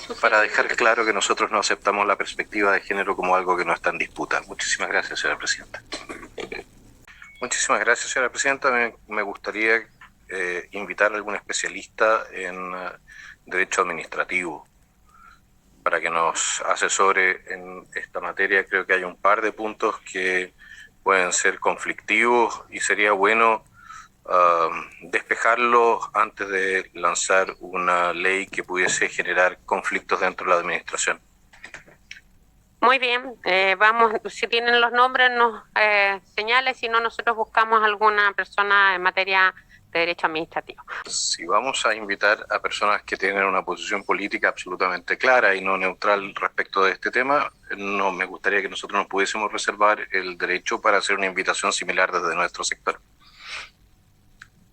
No, para dejar claro que nosotros no aceptamos la perspectiva de género como algo que no está en disputa. Muchísimas gracias, señora presidenta. Muchísimas gracias, señora presidenta. Me gustaría invitar a algún especialista en derecho administrativo para que nos asesore en esta materia. Creo que hay un par de puntos que pueden ser conflictivos y sería bueno despejarlos antes de lanzar una ley que pudiese generar conflictos dentro de la administración. Muy bien, vamos, si tienen los nombres nos señalen, si no nosotros buscamos alguna persona en materia de derecho administrativo. Si vamos a invitar a personas que tienen una posición política absolutamente clara y no neutral respecto de este tema, no me gustaría que nosotros nos pudiésemos reservar el derecho para hacer una invitación similar desde nuestro sector.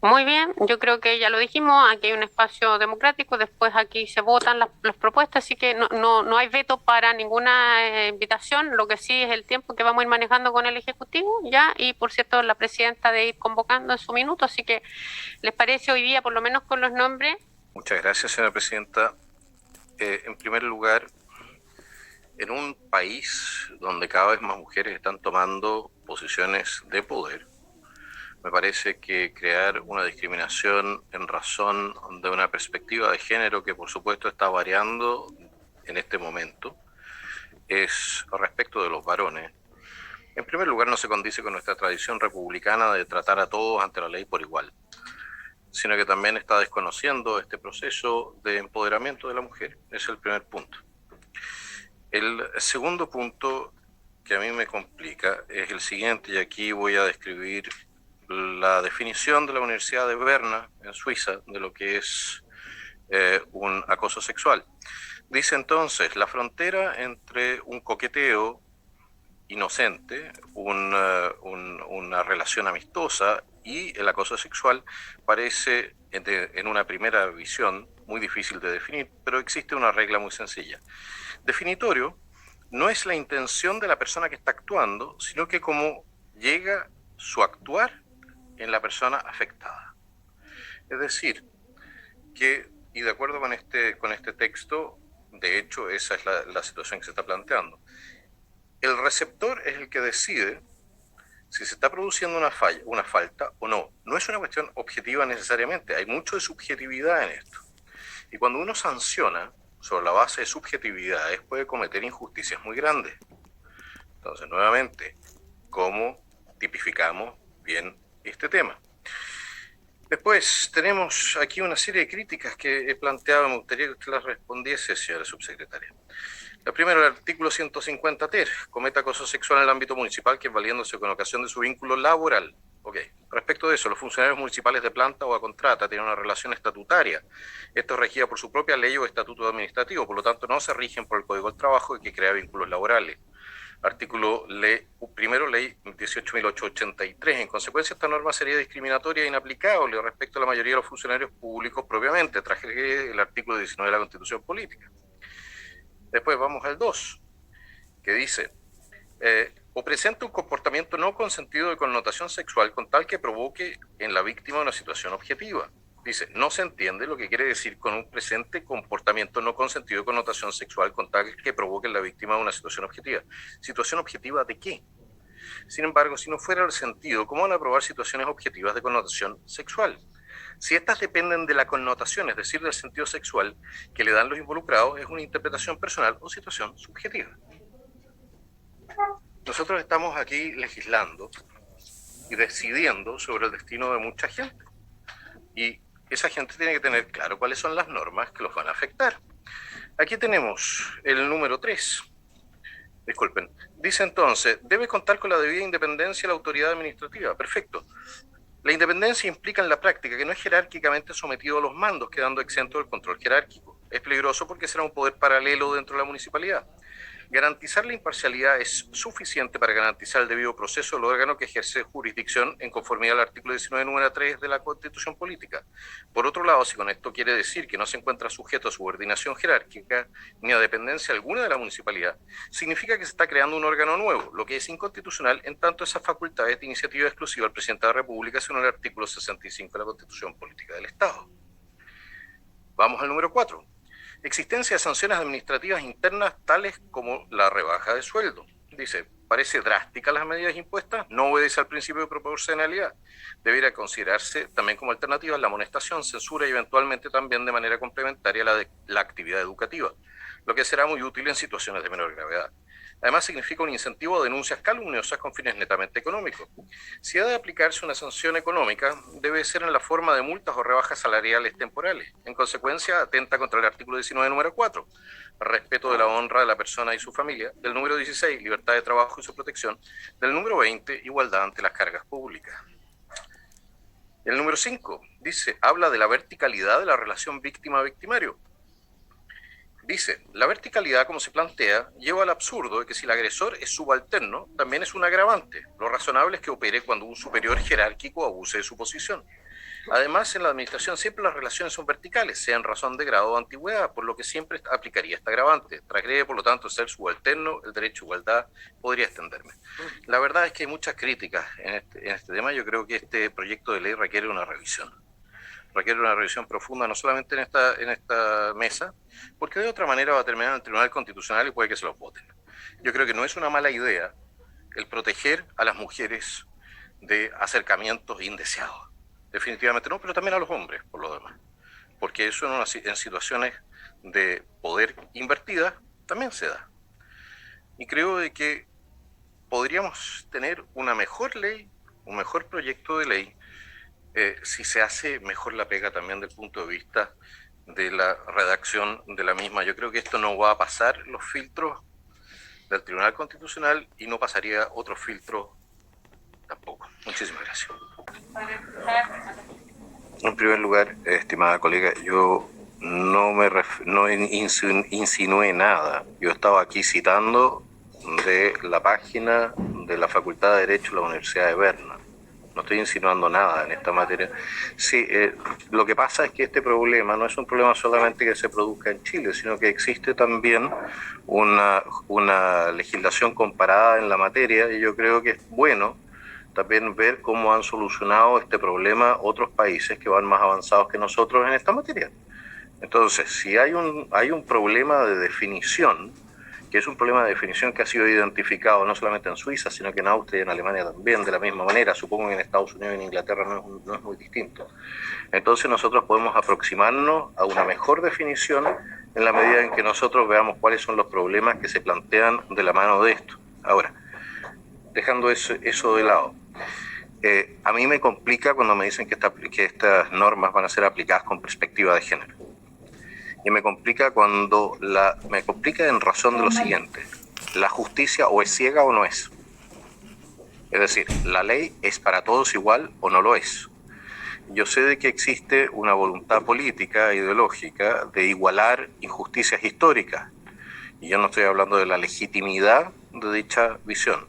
Muy bien, yo creo que ya lo dijimos, aquí hay un espacio democrático, después aquí se votan las propuestas, así que no hay veto para ninguna invitación, lo que sí es el tiempo que vamos a ir manejando con el Ejecutivo, ya, y por cierto la presidenta de ir convocando en su minuto, así que ¿les parece hoy día, por lo menos con los nombres? Muchas gracias, señora presidenta. En primer lugar, en un país donde cada vez más mujeres están tomando posiciones de poder, me parece que crear una discriminación en razón de una perspectiva de género que por supuesto está variando en este momento, es respecto de los varones. En primer lugar, no se condice con nuestra tradición republicana de tratar a todos ante la ley por igual, sino que también está desconociendo este proceso de empoderamiento de la mujer. Ese es el primer punto. El segundo punto que a mí me complica es el siguiente, y aquí voy a describir la definición de la Universidad de Berna, en Suiza, de lo que es un acoso sexual. Dice entonces, la frontera entre un coqueteo inocente, una relación amistosa y el acoso sexual parece, en una primera visión, muy difícil de definir, pero existe una regla muy sencilla. Definitorio no es la intención de la persona que está actuando, sino que cómo llega su actuar en la persona afectada. Es decir, que, y de acuerdo con este texto, de hecho esa es la situación que se está planteando, el receptor es el que decide si se está produciendo una falta o no. No es una cuestión objetiva necesariamente, hay mucho de subjetividad en esto. Y cuando uno sanciona sobre la base de subjetividades puede cometer injusticias muy grandes. Entonces, nuevamente, ¿cómo tipificamos bien este tema? Después tenemos aquí una serie de críticas que he planteado, me gustaría que usted las respondiese, señora subsecretaria. La primera, el artículo 150 ter, comete acoso sexual en el ámbito municipal que es valiéndose con ocasión de su vínculo laboral. Ok, respecto de eso, los funcionarios municipales de planta o a contrata tienen una relación estatutaria. Esto es regida por su propia ley o estatuto administrativo, por lo tanto no se rigen por el Código del Trabajo que crea vínculos laborales. Artículo primero, ley 18.883. En consecuencia, esta norma sería discriminatoria e inaplicable respecto a la mayoría de los funcionarios públicos propiamente, traje el artículo 19 de la Constitución Política. Después vamos al 2, que dice, o presenta un comportamiento no consentido de connotación sexual con tal que provoque en la víctima una situación objetiva. Dice, no se entiende lo que quiere decir con un presente comportamiento no consentido de connotación sexual con tal que provoque en la víctima una situación objetiva. ¿Situación objetiva de qué? Sin embargo, si no fuera el sentido, ¿cómo van a probar situaciones objetivas de connotación sexual? Si estas dependen de la connotación, es decir, del sentido sexual que le dan los involucrados, es una interpretación personal o situación subjetiva. Nosotros estamos aquí legislando y decidiendo sobre el destino de mucha gente. Y esa gente tiene que tener claro cuáles son las normas que los van a afectar. Aquí tenemos el número 3. Disculpen. Dice entonces, debe contar con la debida independencia de la autoridad administrativa. Perfecto. La independencia implica en la práctica que no es jerárquicamente sometido a los mandos, quedando exento del control jerárquico. Es peligroso porque será un poder paralelo dentro de la municipalidad. Garantizar la imparcialidad es suficiente para garantizar el debido proceso del órgano que ejerce jurisdicción en conformidad al artículo 19, número 3 de la Constitución Política. Por otro lado, si con esto quiere decir que no se encuentra sujeto a subordinación jerárquica ni a dependencia alguna de la municipalidad, significa que se está creando un órgano nuevo, lo que es inconstitucional en tanto esa facultad es de iniciativa exclusiva del presidente de la República según el artículo 65 de la Constitución Política del Estado. Vamos al número 4. Existencia de sanciones administrativas internas tales como la rebaja de sueldo. Dice, parece drástica las medidas impuestas, no obedece al principio de proporcionalidad. Debería considerarse también como alternativa la amonestación, censura y eventualmente también de manera complementaria la actividad educativa, lo que será muy útil en situaciones de menor gravedad. Además, significa un incentivo a denuncias calumniosas con fines netamente económicos. Si ha de aplicarse una sanción económica, debe ser en la forma de multas o rebajas salariales temporales. En consecuencia, atenta contra el artículo 19, número 4, respeto de la honra de la persona y su familia; del número 16, libertad de trabajo y su protección; del número 20, igualdad ante las cargas públicas. El número 5 dice, habla de la verticalidad de la relación víctima-victimario. Dice, la verticalidad, como se plantea, lleva al absurdo de que si el agresor es subalterno, también es un agravante. Lo razonable es que opere cuando un superior jerárquico abuse de su posición. Además, en la administración siempre las relaciones son verticales, sea en razón de grado o antigüedad, por lo que siempre aplicaría este agravante. Transgrede, por lo tanto, ser subalterno, el derecho a igualdad. Podría extenderme. La verdad es que hay muchas críticas en este tema. Yo creo que este proyecto de ley requiere una revisión profunda, no solamente en esta mesa, porque de otra manera va a terminar en el Tribunal Constitucional y puede que se los voten. Yo creo que no es una mala idea el proteger a las mujeres de acercamientos indeseados. Definitivamente no, pero también a los hombres, por lo demás. Porque eso en situaciones de poder invertidas también se da. Y creo de que podríamos tener una mejor ley, un mejor proyecto de ley, si se hace mejor la pega también del punto de vista de la redacción de la misma. Yo creo que esto no va a pasar los filtros del Tribunal Constitucional y no pasaría otros filtros tampoco. Muchísimas gracias. En primer lugar, estimada colega, yo no insinué nada. Yo estaba aquí citando de la página de la Facultad de Derecho de la Universidad de Berna. No estoy insinuando nada en esta materia. Sí, lo que pasa es que este problema no es un problema solamente que se produzca en Chile, sino que existe también una legislación comparada en la materia, y yo creo que es bueno también ver cómo han solucionado este problema otros países que van más avanzados que nosotros en esta materia. Entonces, si hay un problema de definición, que es un problema de definición que ha sido identificado no solamente en Suiza, sino que en Austria y en Alemania también, de la misma manera. Supongo que en Estados Unidos y en Inglaterra no es muy distinto. Entonces nosotros podemos aproximarnos a una mejor definición en la medida en que nosotros veamos cuáles son los problemas que se plantean de la mano de esto. Ahora, dejando eso de lado, a mí me complica cuando me dicen que estas normas van a ser aplicadas con perspectiva de género. Y me complica en razón de lo siguiente: la justicia o es ciega o no es. Es decir, la ley es para todos igual o no lo es. Yo sé de que existe una voluntad política, ideológica, de igualar injusticias históricas. Y yo no estoy hablando de la legitimidad de dicha visión.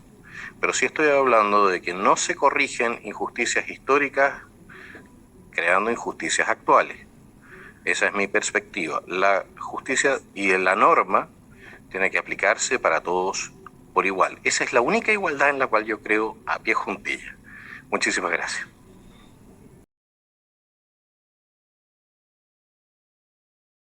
Pero sí estoy hablando de que no se corrigen injusticias históricas creando injusticias actuales. Esa es mi perspectiva. La justicia y la norma tiene que aplicarse para todos por igual. Esa es la única igualdad en la cual yo creo a pie juntilla. Muchísimas gracias.